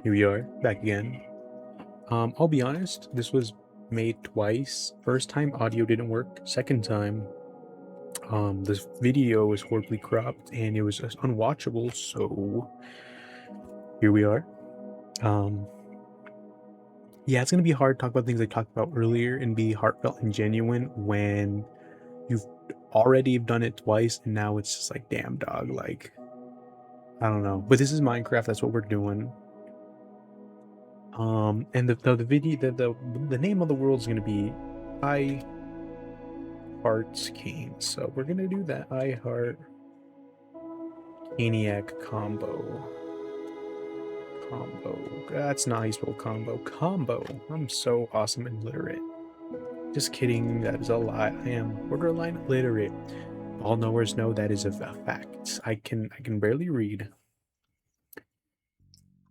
Here we are, back again. I'll be honest, this was made twice. First time, audio didn't work. Second time, this video was horribly cropped and it was just unwatchable, so here we are. Um, yeah, it's gonna be hard to talk about things I talked about earlier and be heartfelt and genuine when you've already done it twice and now it's just like, damn dog, like, I don't know. But this is Minecraft, that's what we're doing. And the video the name of the world is gonna be I Heart's Cane. So we're gonna do that I Heart Caniac combo. That's not how you spell combo. I'm so awesome and literate. Just kidding, that is a lie. I am borderline illiterate. All knowers know that is a fact. I can barely read.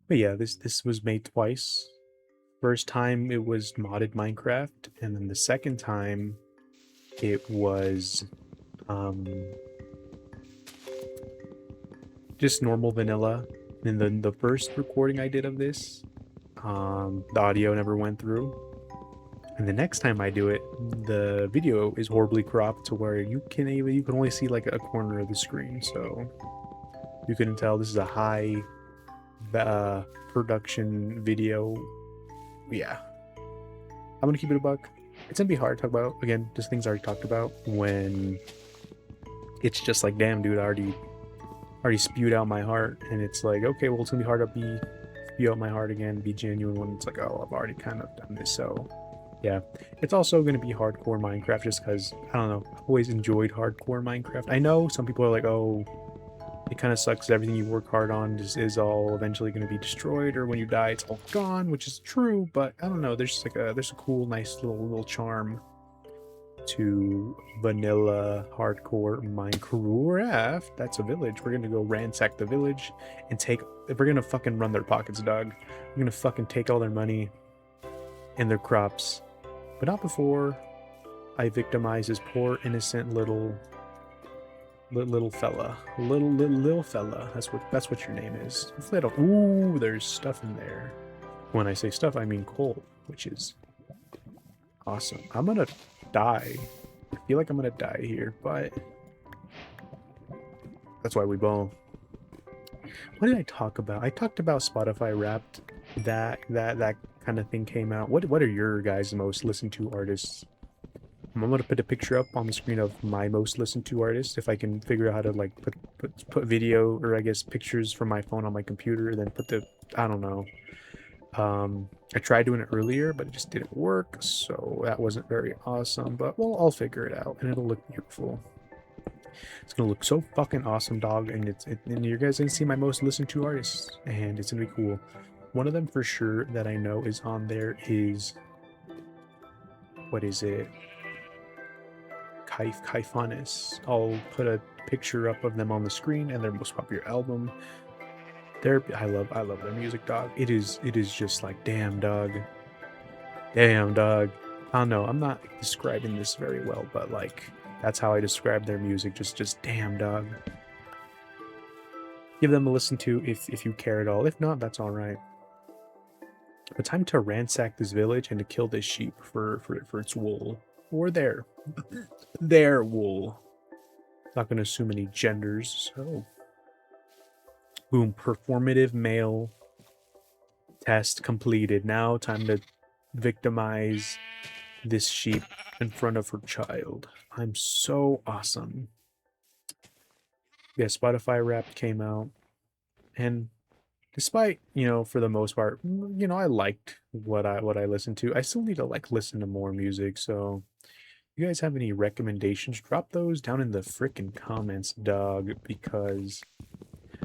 But yeah, this was made twice. First time it was modded Minecraft, and then the second time it was just normal vanilla. And then the first recording I did of this, the audio never went through. And the next time I do it, the video is horribly cropped to where you can only see like a corner of the screen. So you couldn't tell this is a high production video. Yeah, I'm gonna keep it a buck. It's gonna be hard to talk about, again, just things I already talked about, when it's just like, damn dude, I already spewed out my heart, and it's like, okay, well, it's gonna be hard to spew out my heart again, be genuine when it's like, oh, I've already kind of done this. So yeah, it's also gonna be hardcore Minecraft just because, I don't know, I've always enjoyed hardcore Minecraft. I know some people are like, oh, it kind of sucks, everything you work hard on is all eventually going to be destroyed, or when you die it's all gone, which is true, but I don't know, there's a cool, nice little charm to vanilla hardcore Minecraft. That's a village. We're gonna go ransack the village and we're gonna fucking run their pockets, dog. We're gonna fucking take all their money and their crops, but not before I victimize this poor innocent little fella. Little fella. That's what your name is. Little. Ooh, there's stuff in there. When I say stuff, I mean coal, which is awesome. I'm gonna die. I feel like I'm gonna die here, but that's why we bowl. What did I talk about? I talked about Spotify Wrapped. That kind of thing came out. What are your guys' most listened to artists? I'm gonna put a picture up on the screen of my most listened to artists. If I can figure out how to like put video, or I guess pictures from my phone on my computer, then put the, I don't know. I tried doing it earlier, but it just didn't work, so that wasn't very awesome. But well, I'll figure it out, and it'll look beautiful. It's gonna look so fucking awesome, dog, and and you guys gonna see my most listened to artists, and it's gonna be cool. One of them for sure that I know is on there is, what is it? Kaifanis. I'll put a picture up of them on the screen and their most popular album. I love their music, dog. It is just like, damn dog. Damn dog. I don't know, I'm not describing this very well, but like, that's how I describe their music. Just damn dog. Give them a listen to if you care at all. If not, that's alright. But time to ransack this village and to kill this sheep for its wool. Or their wool. Not going to assume any genders, so. Boom, performative male test completed. Now time to victimize this sheep in front of her child. I'm so awesome. Yeah, Spotify Wrapped came out, and despite, for the most part, I liked what I listened to, I still need to like listen to more music. So you guys have any recommendations, drop those down in the freaking comments, dog, because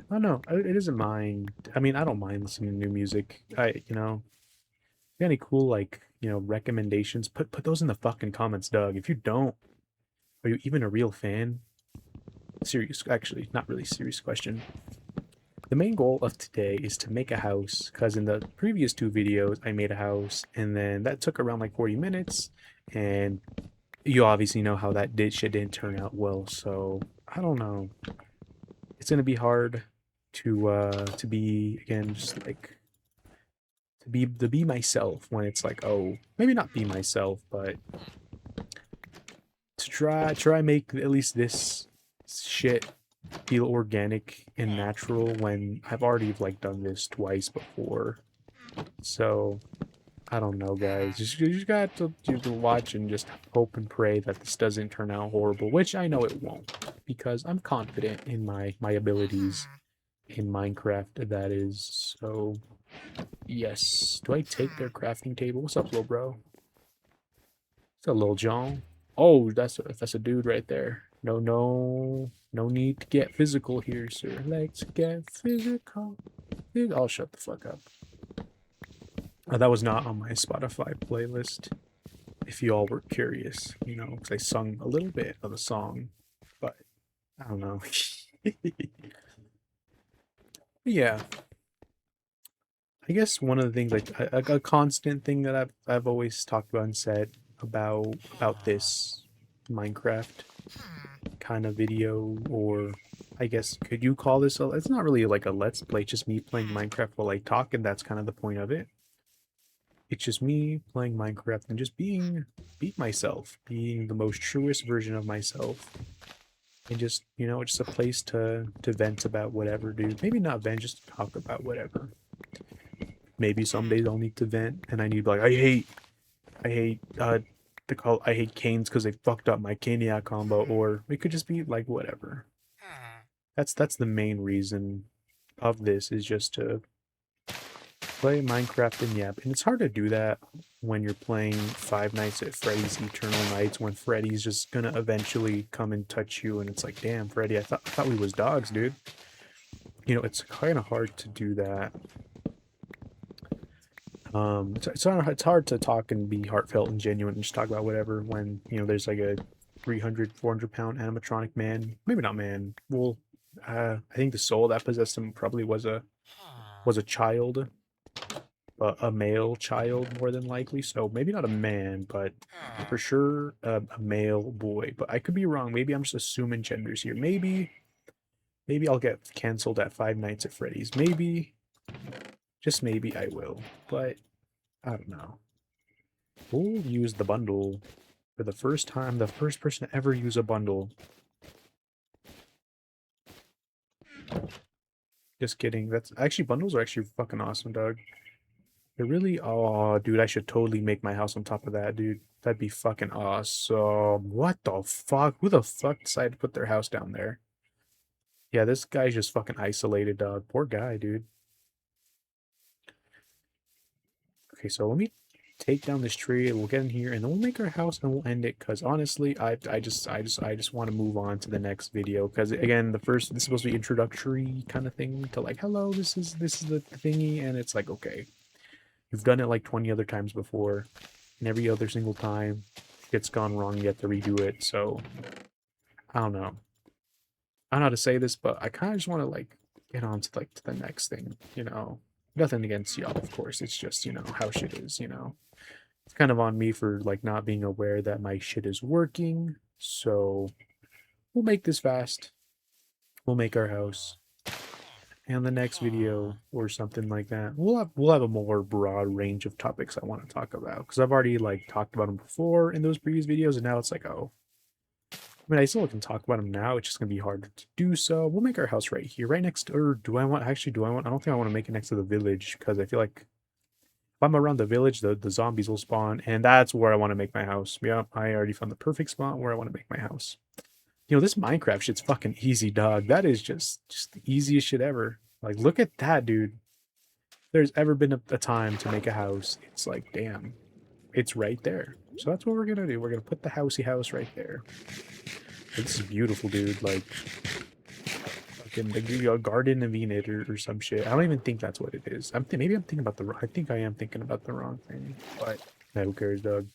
I don't know, it doesn't mind. I mean, I don't mind listening to new music. Got any cool, like, recommendations, put those in the fucking comments, dog. If you don't, are you even a real fan? Serious, actually, not really serious question. The main goal of today is to make a house, because in the previous two videos I made a house, and then that took around like 40 minutes, and you obviously know how that shit didn't turn out well. So I don't know, it's gonna be hard to be, again, just like to be myself when it's like, oh, maybe not be myself, but to try make at least this shit feel organic and natural when I've already like done this twice before. So I don't know, guys. You just got to watch and just hope and pray that this doesn't turn out horrible, which I know it won't, because I'm confident in my abilities in Minecraft. That is so. Yes. Do I take their crafting table? What's up, little bro? It's a little John. Oh, that's a dude right there. No need to get physical here, sir. Let's get physical. I'll shut the fuck up. That was not on my Spotify playlist. If you all were curious, because I sung a little bit of the song, but I don't know. Yeah, I guess one of the things, like a constant thing that I've always talked about and said about this Minecraft kind of video, or I guess could you call this it's not really like a let's play, just me playing Minecraft while I talk, and that's kind of the point of it. It's just me playing Minecraft and just being myself, being the most truest version of myself. And just, just a place to vent about whatever, dude. Maybe not vent, just talk about whatever. Maybe some days I'll need to vent and I need to be like, I hate canes because they fucked up my Caniac combo, or it could just be like whatever. That's the main reason of this, is just to play Minecraft and yap. And it's hard to do that when you're playing Five Nights at Freddy's Eternal Nights, when Freddy's just gonna eventually come and touch you, and it's like, damn, Freddy, I thought we was dogs, dude. It's kind of hard to do that. It's hard to talk and be heartfelt and genuine and just talk about whatever when, there's like a 300, 400-pound animatronic man. Maybe not man. Well, I think the soul that possessed him probably was a child, a male child more than likely. So maybe not a man, but for sure a male boy. But I could be wrong. Maybe I'm just assuming genders here. Maybe I'll get canceled at Five Nights at Freddy's. Maybe, just maybe I will. But I don't know. We'll use the bundle for the first time. The first person to ever use a bundle. Just kidding. That's actually, bundles are actually fucking awesome, dog. They're really, oh, dude, I should totally make my house on top of that, dude. That'd be fucking awesome. What the fuck? Who the fuck decided to put their house down there? Yeah, this guy's just fucking isolated, dog. Poor guy, dude. Okay, so let me take down this tree, and we'll get in here, and then we'll make our house, and we'll end it. Because honestly, I just want to move on to the next video. Because again, this is supposed to be introductory kind of thing to like, hello, this is the thingy, and it's like, okay, you've done it like 20 other times before, and every other single time it's gone wrong. You have to redo it. So I don't know. I don't know how to say this, but I kind of just want to like get on to like to the next thing. Nothing against y'all, of course. It's just how shit is. It's kind of on me for like not being aware that my shit is working. So we'll make this fast. We'll make our house. And the next video or something like that, we'll have a more broad range of topics I want to talk about, because I've already like talked about them before in those previous videos, and now it's like, oh, I mean, I still can talk about them now. It's just gonna be harder to do so. We'll make our house right here, right next to, or do I want, I don't think I want to make it next to the village, because I feel like if I'm around the village, the zombies will spawn, and that's where I want to make my house. Yeah, I already found the perfect spot where I want to make my house. This Minecraft shit's fucking easy, dog. That is just the easiest shit ever. Like, look at that, dude. If there's ever been a time to make a house, it's like, damn, it's right there. So that's what we're gonna do. We're gonna put the housey house right there. This is beautiful, dude. Like, fucking a garden of Eden or some shit. I don't even think that's what it is. Maybe I'm thinking about I think I am thinking about the wrong thing. But who cares, dog?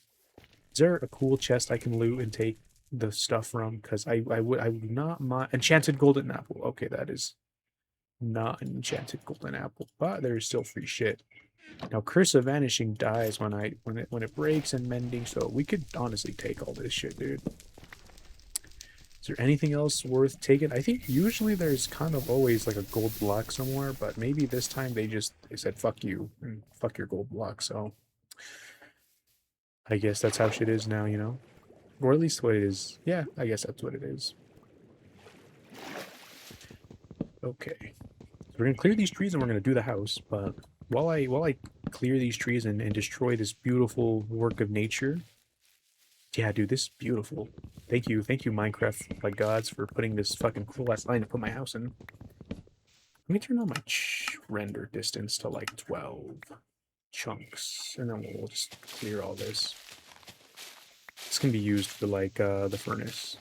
Is there a cool chest I can loot and take the stuff from? Because I would not mind. Enchanted golden apple. Okay, that is not an enchanted golden apple, but there's still free shit. Now, Curse of Vanishing dies when it breaks and mending, so we could honestly take all this shit, dude. Is there anything else worth taking? I think usually there's kind of always like a gold block somewhere, but maybe this time they said fuck you and fuck your gold block. So I guess that's how shit is now, you know, or at least what it is. Yeah, I guess that's what it is. Okay, so we're gonna clear these trees and we're gonna do the house. But while I clear these trees and destroy this beautiful work of nature, yeah, dude, this is beautiful. Thank you, Minecraft like gods, for putting this fucking cool ass line to put my house in. Let me turn on my render distance to like 12 chunks, and then we'll just clear all this. This can be used for like the furnace.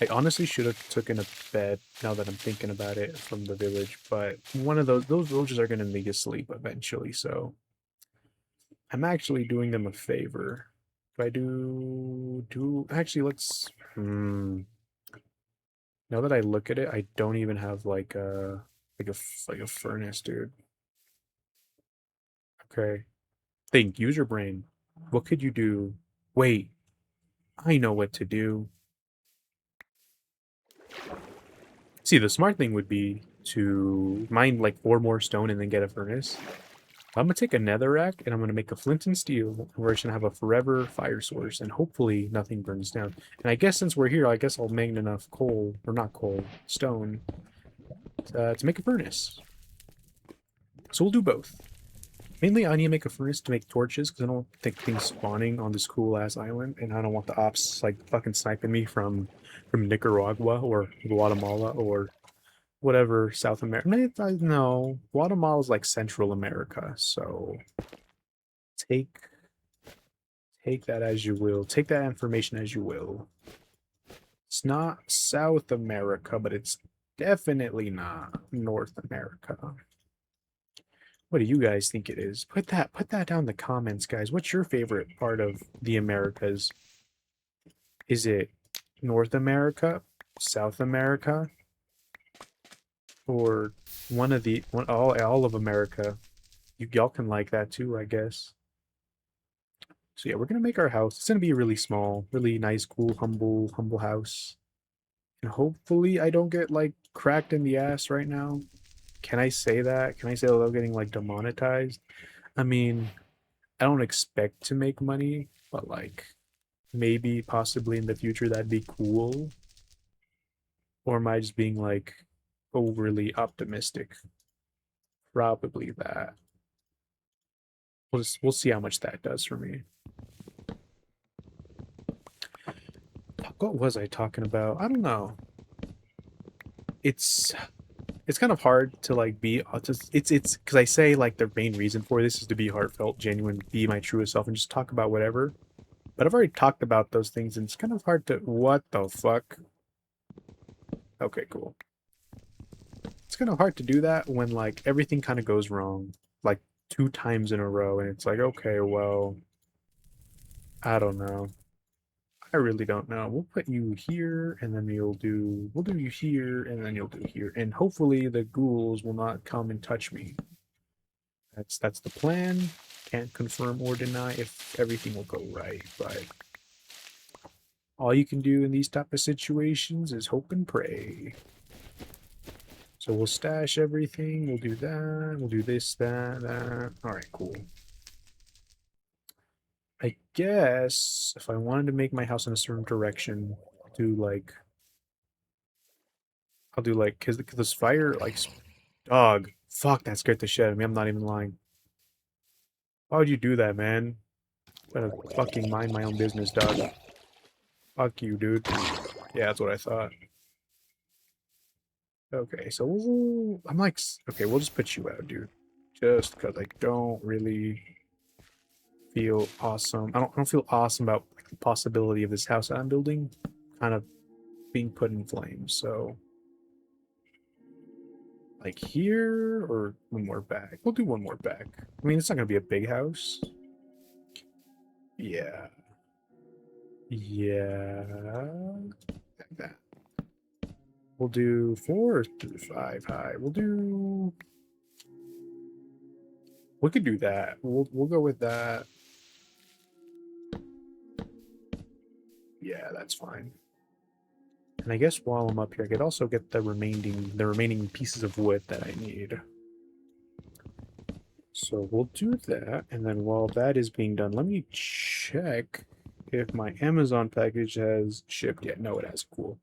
I honestly should have taken a bed now that I'm thinking about it from the village, but one of those villages are gonna need to sleep eventually, so I'm actually doing them a favor. If I do actually let's now that I look at it, I don't even have like a furnace, dude. Okay. Think, use your brain. What could you do? Wait, I know what to do. See, the smart thing would be to mine like 4 more stone and then get a furnace. I'm gonna take a netherrack and I'm gonna make a flint and steel. And we're just gonna have a forever fire source, and hopefully nothing burns down. And I guess since we're here, I guess I'll make enough coal, or not coal, stone, to make a furnace. So we'll do both. Mainly, I need to make a furnace to make torches because I don't think things spawning on this cool ass island, and I don't want the ops like fucking sniping me from Nicaragua or Guatemala or whatever South America. No, Guatemala's like Central America, so take take that as you will. Take that information as you will. It's not South America, but it's definitely not North America. What do you guys think it is? Put that down in the comments, guys. What's your favorite part of the Americas? Is it North America, South America, or all of America? Y'all can like that too, I guess. So yeah, we're gonna make our house. It's gonna be really small, really nice, cool, humble house. And hopefully I don't get like cracked in the ass right now. Can I say that? Can I say without getting like demonetized? I mean, I don't expect to make money, but like maybe possibly in the future that'd be cool. Or am I just being like overly optimistic? Probably that. We'll see how much that does for me. What was I talking about? I don't know. It's it's kind of hard to like be it's because I say like the main reason for this is to be heartfelt, genuine, be my truest self, and just talk about whatever. But I've already talked about those things, and it's kind of hard to what the fuck. Okay, cool. It's kind of hard to do that when like everything kind of goes wrong, like 2 times in a row, and it's like, okay, well, I don't know. I really don't know. We'll put you here, and then we'll do you here, and then you'll do here, and hopefully the ghouls will not come and touch me. That's the plan. Can't confirm or deny if everything will go right, but all you can do in these type of situations is hope and pray. So we'll stash everything. We'll do that. We'll do this, that. All right, cool. I guess if I wanted to make my house in a certain direction, do like I'll do like because this fire like dog. Fuck, that scared the shit out of me. I'm not even lying. Why would you do that, man? Better fucking mind my own business, dog. Fuck you, dude. Yeah, that's what I thought. Okay, so I'm like, okay, we'll just put you out, dude. Just because I don't really feel awesome. I don't feel awesome about like, the possibility of this house that I'm building kind of being put in flames. So, like here or one more back. We'll do one more back. I mean, it's not gonna be a big house. Yeah, yeah, like that. We'll do 4 through 5 high. We could do that. We'll go with that. Yeah, that's fine. And I guess while I'm up here, I could also get the remaining pieces of wood that I need. So we'll do that, and then while that is being done, let me check if my Amazon package has shipped yet. No, it has. Cool.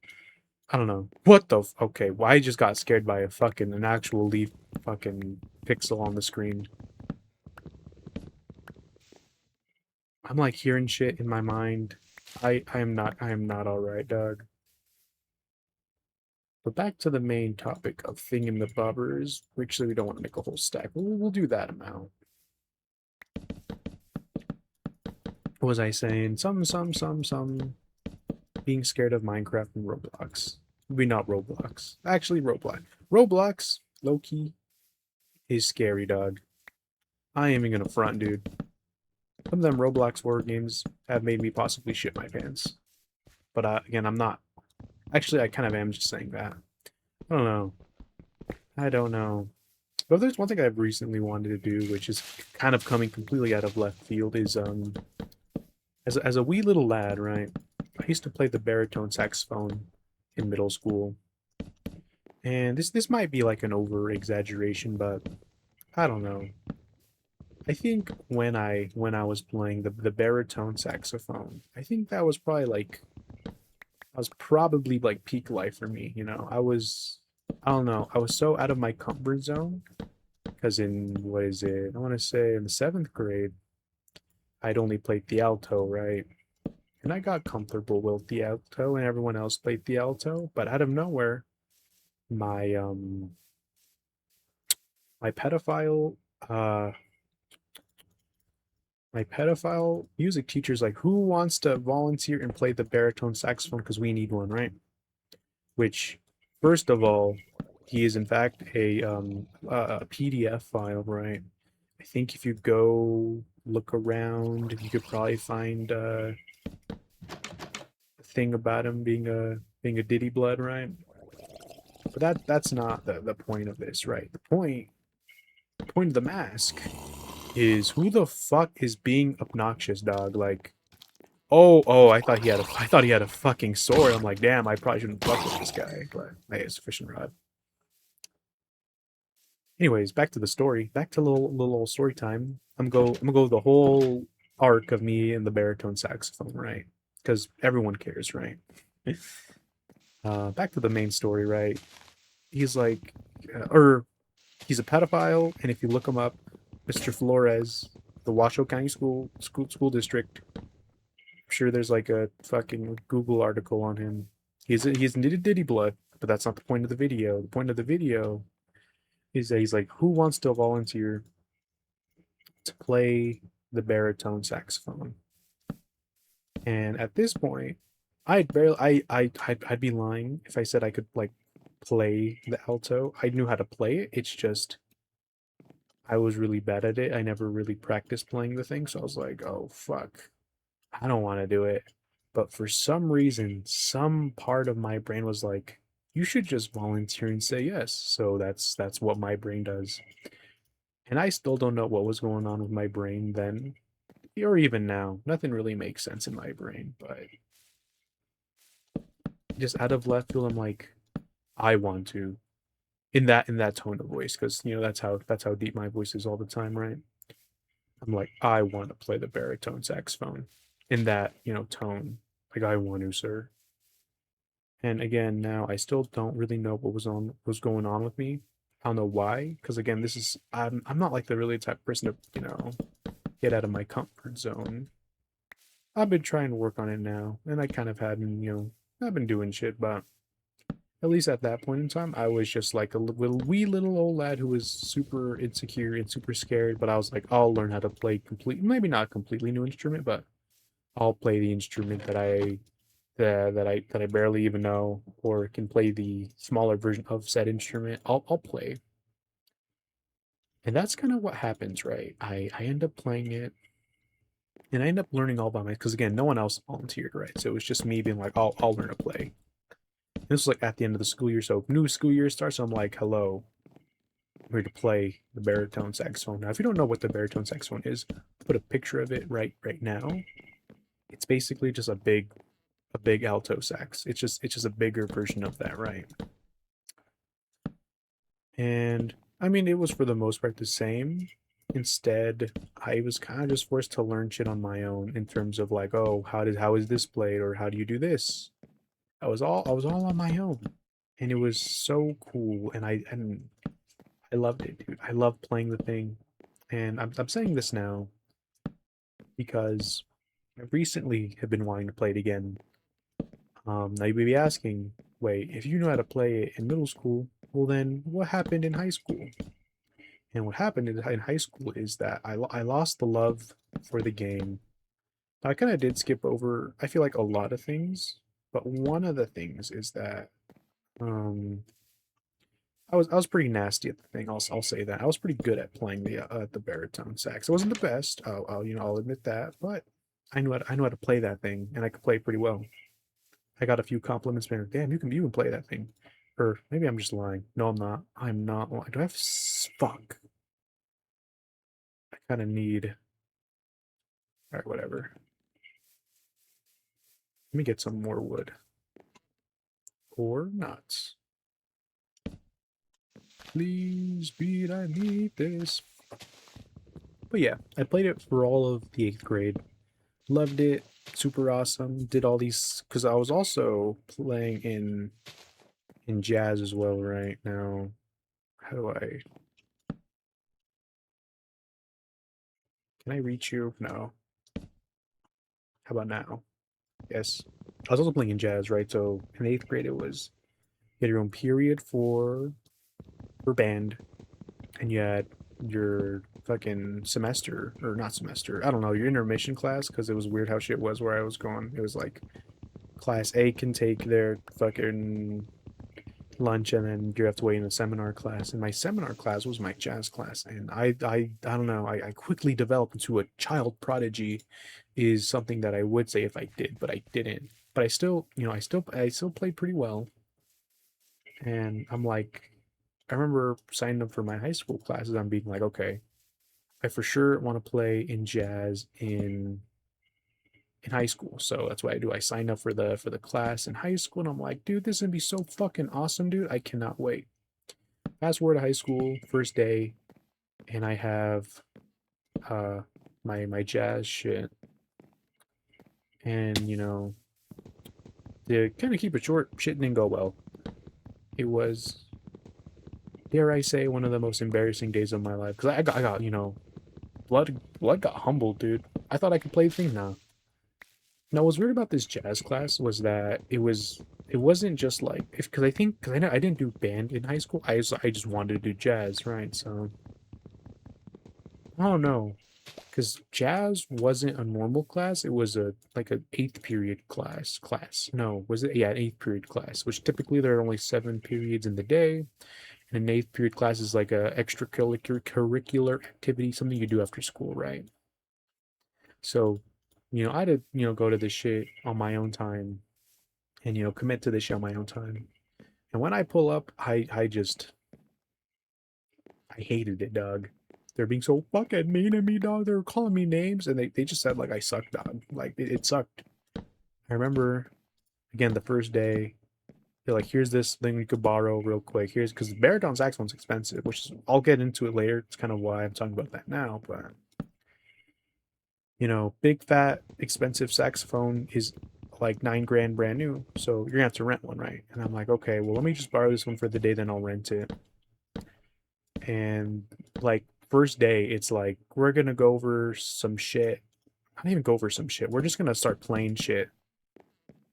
I don't know. What the okay, well, I just got scared by an actual leaf fucking pixel on the screen. I'm like hearing shit in my mind. I am not alright, dog. But back to the main topic of thingamabobbers. Actually, we don't want to make a whole stack. We'll do that amount. What was I saying? Some. Being scared of Minecraft and Roblox. Maybe not Roblox. Actually, Roblox. Roblox, low key, is scary, dog. I ain't even gonna front, dude. Some of them Roblox horror games have made me possibly shit my pants. But again, I'm not. Actually, I kind of am just saying that. I don't know. I don't know. But there's one thing I've recently wanted to do, which is kind of coming completely out of left field, is as a wee little lad, right? I used to play the baritone saxophone in middle school. And this might be like an over exaggeration, but I don't know. I think when I was playing the baritone saxophone, I think that was probably like I was probably like peak life for me, you know. I don't know, I was so out of my comfort zone because in what is it? I want to say in the 7th grade, I'd only played the alto, right? And I got comfortable with the alto and everyone else played the alto, but out of nowhere, my my pedophile uh my pedophile music teacher's like, who wants to volunteer and play the baritone saxophone because we need one, right? Which, first of all, he is in fact a PDF file, right? I think if you go look around, you could probably find a thing about him being a Diddy blood, right? But that's not the point of this, right? The point of the mask is who the fuck is being obnoxious, dog? Like, oh, I thought he had a fucking sword. I'm like, damn, I probably shouldn't fuck with this guy, but hey, it's a fishing rod. Anyways, back to the story. Back to little old story time. I'm gonna go the whole arc of me and the baritone saxophone, right? Because everyone cares, right? Back to the main story, right? He's like, or he's a pedophile, and if you look him up, Mr. Flores, the Washoe County School District. I'm sure there's like a fucking Google article on him. He's nitty ditty blood, but that's not the point of the video. The point of the video is that he's like, who wants to volunteer to play the baritone saxophone? And at this point, I'd barely, I'd be lying if I said I could like play the alto. I knew how to play it. It's just I was really bad at it. I never really practiced playing the thing, so I was like, oh fuck, I don't want to do it. But for some reason, some part of my brain was like, you should just volunteer and say yes. So that's what my brain does. And I still don't know what was going on with my brain then, or even now. Nothing really makes sense in my brain, but just out of left field, I'm like, I want to. In that tone of voice, because that's how deep my voice is all the time, right? I'm like, I want to play the baritone saxophone in that, tone. Like I want to, sir. And again, now I still don't really know what was going on with me. I don't know why, because again, I'm not like the really type of person to, get out of my comfort zone. I've been trying to work on it now, and I kind of hadn't, I've been doing shit, but at least at that point in time, I was just like a wee little old lad who was super insecure and super scared. But I was like, I'll learn how to play maybe not a completely new instrument, but I'll play the instrument that I barely even know, or can play the smaller version of said instrument. I'll play, and that's kind of what happens, right? I end up playing it, and I end up learning all by myself because again, no one else volunteered, right? So it was just me being like, I'll learn to play. This was like at the end of the school year, so new school year starts. So I'm like, hello, I'm here to play the baritone saxophone. Now, if you don't know what the baritone saxophone is, I'll put a picture of it right now. It's basically just a big a big alto sax. It's just a bigger version of that, right? And I mean, it was for the most part the same. Instead, I was kind of just forced to learn shit on my own in terms of like, oh, how is this played or how do you do this? I was all on my own, and it was so cool, and I loved it, dude. I love playing the thing, and I'm saying this now because I recently have been wanting to play it again. Now you may be asking, wait, if you know how to play it in middle school, well then what happened in high school? And what happened in high school is that I lost the love for the game. I kind of did skip over, I feel like, a lot of things, but one of the things is that um, I was pretty nasty at the thing. I'll say that I was pretty good at playing the baritone sax. It wasn't the best. I'll admit that, but I know how to play that thing, and I could play it pretty well. I got a few compliments, man. Damn, you can play that thing. Or maybe I'm just lying. No, I'm not. I'm not lying. Do I have fuck? I kind of need. All right, whatever. Let me get some more wood or nuts. Please, beat, I need this. But yeah, I played it for all of the eighth grade. Loved it. Super awesome. Did all these because I was also playing in jazz as well right now. How do I? Can I reach you? No. How about now? Yes. I was also playing in jazz, right? So in eighth grade, it was you had your own period for band, and you had your fucking semester or not semester. I don't know your intermission class because it was weird how shit was where I was going. It was like class A can take their fucking lunch and then you have to wait in a seminar class. And my seminar class was my jazz class, and I don't know. I quickly developed into a child prodigy, is something that I would say if I did, but I didn't. But I still, I still played pretty well. And I'm like, I remember signing up for my high school classes. I'm being like, okay, I for sure want to play in jazz in high school. So that's what I do. I signed up for the class in high school, and I'm like, dude, this is gonna be so fucking awesome, dude. I cannot wait. Fast forward to high school, first day, and I have uh my jazz shit, and to kind of keep it short, shit didn't go well. It was, dare I say, one of the most embarrassing days of my life because I got blood got humbled, dude. I thought I could play things now. Now, what's weird about this jazz class was that it wasn't just like if because I think because I didn't do band in high school. I just wanted to do jazz, right? So I don't know because jazz wasn't a normal class. It was a like an eighth period class. No, was it? Yeah, an eighth period class, which typically there are only 7 periods in the day, and an eighth period class is like a extracurricular activity, something you do after school, right? So, I had to, go to this shit on my own time and, commit to this shit on my own time. And when I pull up, I hated it, dog. They're being so fucking mean to me, dog. They were calling me names and they just said, like, I sucked, dog. Like, it sucked. I remember, again, the first day, they're like, here's this thing you could borrow real quick. Here's because the baritone saxophone's expensive, which is, I'll get into it later. It's kind of why I'm talking about that now. But big fat expensive saxophone is like 9 grand brand new. So you're gonna have to rent one, right? And I'm like, okay, well, let me just borrow this one for the day, then I'll rent it. And like first day, it's like we're gonna go over some shit. I don't even go over some shit. We're just gonna start playing shit.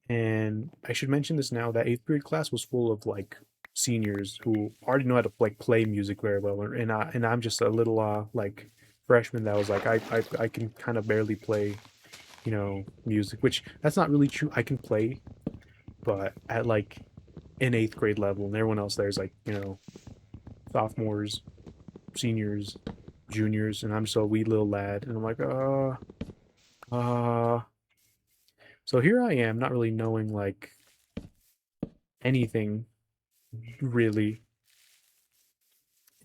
And I should mention this now that eighth grade class was full of like seniors who already know how to like play music very well, and I'm just a little like freshman that was like I can kind of barely play music, which that's not really true. I can play, but at like an eighth grade level, and everyone else there's like, sophomores, seniors, juniors, and I'm just a wee little lad, and I'm like, uh. So here I am, not really knowing like anything really,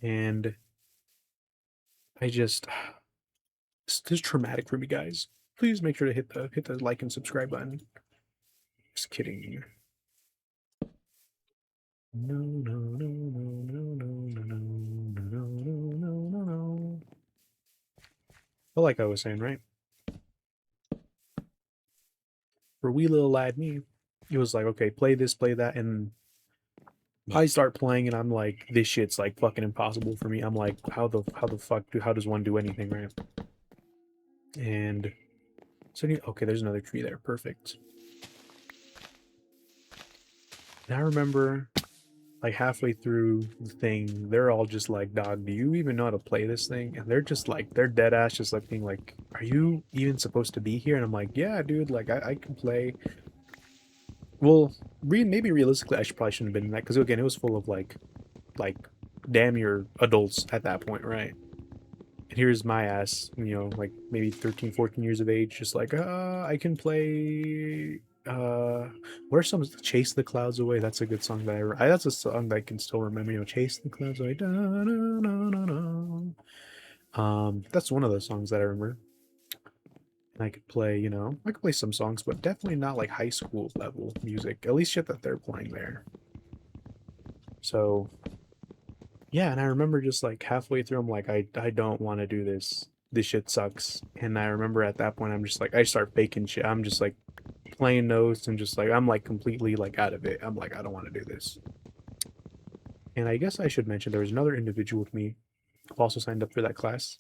and I just, this is traumatic for me, guys. Please make sure to hit the like and subscribe button. Just kidding. No, no, no, no, no, no, no, no, no, no, no, no, no. But like I was saying, right? For wee little lad me, it was like, okay, play this, play that, and I start playing, and I'm like, this shit's like fucking impossible for me. I'm like, how the fuck how does one do anything, right? And so okay, there's another tree there, perfect. And I remember like halfway through the thing, they're all just like, dog, do you even know how to play this thing? And they're just like, they're dead ass, just like being like, are you even supposed to be here? And I'm like, yeah, dude, like I can play. Well, maybe realistically, I should probably shouldn't have been in that because again, it was full of like damn near adults at that point, right? And here's my ass, like maybe 13, 14 years of age, just like, I can play. What are some Chase the Clouds Away? That's a good song that's a song that I can still remember. Chase the Clouds Away. Da, da, da, da, da. That's one of those songs that I remember. And I could play, I could play some songs, but definitely not like high school level music. At least shit that they're playing there. So yeah, and I remember just like halfway through, I'm like, I don't want to do this. This shit sucks. And I remember at that point, I'm just like, I start faking shit. I'm just like playing notes and just like, I'm like completely like out of it. I'm like, I don't want to do this. And I guess I should mention there was another individual with me who also signed up for that class.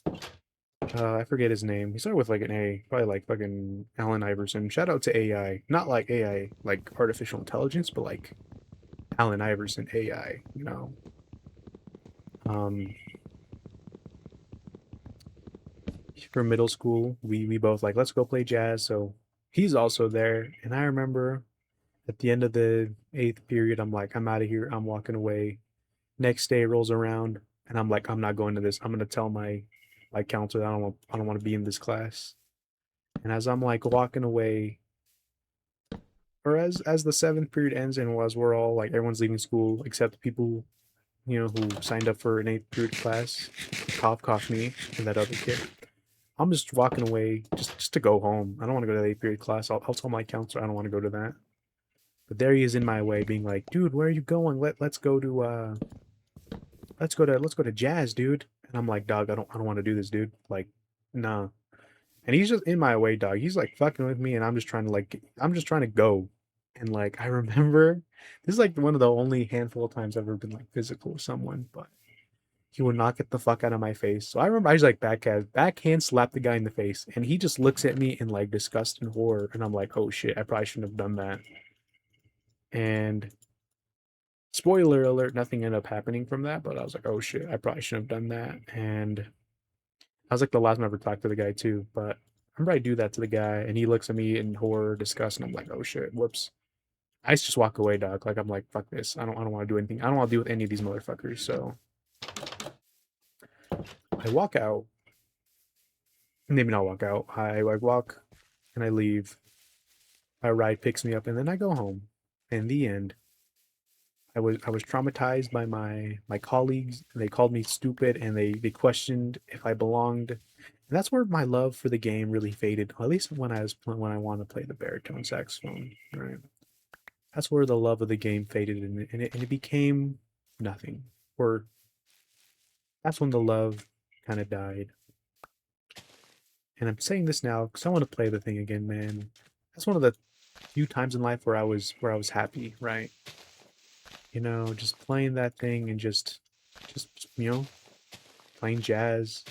I forget his name. He started with like an A, probably like fucking Allen Iverson. Shout out to AI. Not like AI, like artificial intelligence, but like Allen Iverson AI, Um, from middle school, we both like, let's go play jazz. So he's also there. And I remember at the end of the eighth period, I'm like, I'm out of here. I'm walking away. Next day rolls around, and I'm like, I'm not going to this. I'm gonna tell my counselor I don't want to be in this class. And as I'm like walking away, or as the seventh period ends, and as we're all like everyone's leaving school except the people who signed up for an eighth period class, cough me and that other kid. I'm just walking away just to go home. I don't want to go to the eighth period class. I'll tell my counselor I don't want to go to that. But there he is in my way, being like, dude, where are you going? Let's go to jazz, dude. And I'm like, dog, I don't want to do this, dude. Like, nah. And he's just in my way, dog. He's like fucking with me, and I'm just trying to go. And like I remember, this is like one of the only handful of times I've ever been like physical with someone, but he would not get the fuck out of my face. So I remember I just like backhand slapped the guy in the face, and he just looks at me in like disgust and horror, and I'm like, oh shit, I probably shouldn't have done that. And spoiler alert, nothing ended up happening from that, but I was like, oh shit, I probably shouldn't have done that. And I was like the last time I ever talked to the guy too, but I remember I do that to the guy, and he looks at me in horror, disgust, and I'm like, oh shit, whoops. I just walk away, dog. Like I'm like, fuck this. I don't want to do anything. I don't want to deal with any of these motherfuckers. So I walk out. Maybe not walk out. I like walk and I leave. My ride picks me up, and then I go home. In the end, I was traumatized by my colleagues. They called me stupid, and they questioned if I belonged. And that's where my love for the game really faded. At least when I want to play the baritone saxophone, right? That's where the love of the game faded, and it became nothing. Or that's when the love kind of died. And I'm saying this now because I want to play the thing again, man. That's one of the few times in life where I was happy, right? Just playing that thing and just playing jazz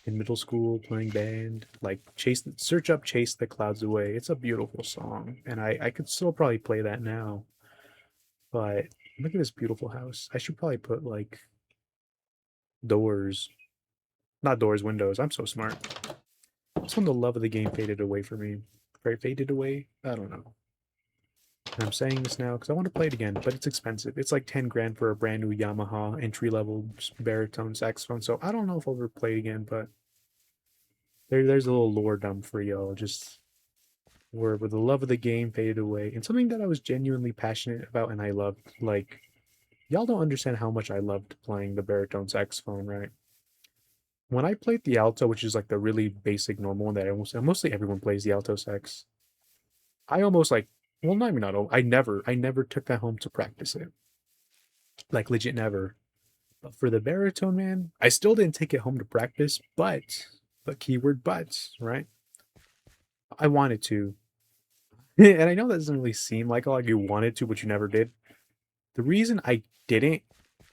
in middle school, playing band, like Chase the Clouds Away. It's a beautiful song, and I could still probably play that now. But look at this beautiful house. I should probably put like doors, not doors, windows. I'm so smart. That's when the love of the game faded away for me. Right, faded away? I don't know. And I'm saying this now because I want to play it again, but it's expensive. It's like 10 grand for a brand new Yamaha entry level baritone saxophone. So I don't know if I'll ever play it again, but there's a little lore dump for y'all. Just where the love of the game faded away, and something that I was genuinely passionate about and I loved. Like y'all don't understand how much I loved playing the baritone saxophone, right? When I played the alto, which is like the really basic normal one that mostly everyone plays the alto sax, I almost like well, not even not. I never took that home to practice it. Like legit never. But for the baritone, man, I still didn't take it home to practice. But keyword but, right? I wanted to, and I know that doesn't really seem like you wanted to, but you never did. The reason I didn't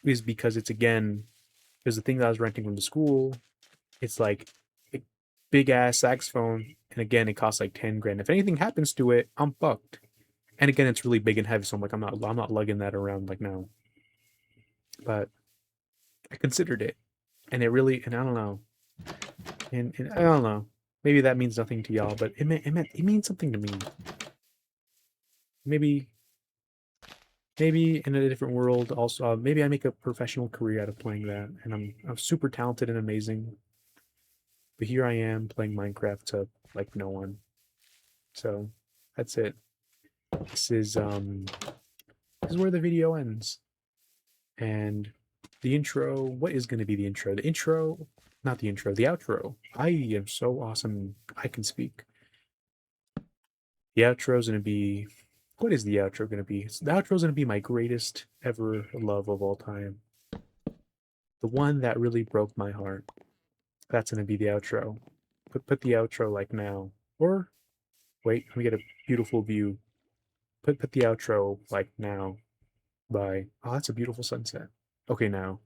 is because it's again, because the thing that I was renting from the school, it's like a big ass saxophone, and again, it costs like 10 grand. If anything happens to it, I'm fucked. And again, it's really big and heavy, so I'm not lugging that around like now. But I considered it, and it really, and I don't know, and I don't know. Maybe that means nothing to y'all, but it means something to me. Maybe maybe in a different world, also maybe I make a professional career out of playing that, and I'm super talented and amazing. But here I am playing Minecraft to like no one. So that's it. This is um this is where the video ends. And the intro, what is going to be the intro? The intro, not the intro, the outro. I am so awesome. I can speak. The outro is going to be, what is the outro going to be? The outro is going to be my greatest ever love of all time. The one that really broke my heart. That's going to be the outro. Put the outro like now. Or wait, let me get a beautiful view. Put the outro like now by, oh, that's a beautiful sunset. Okay, now.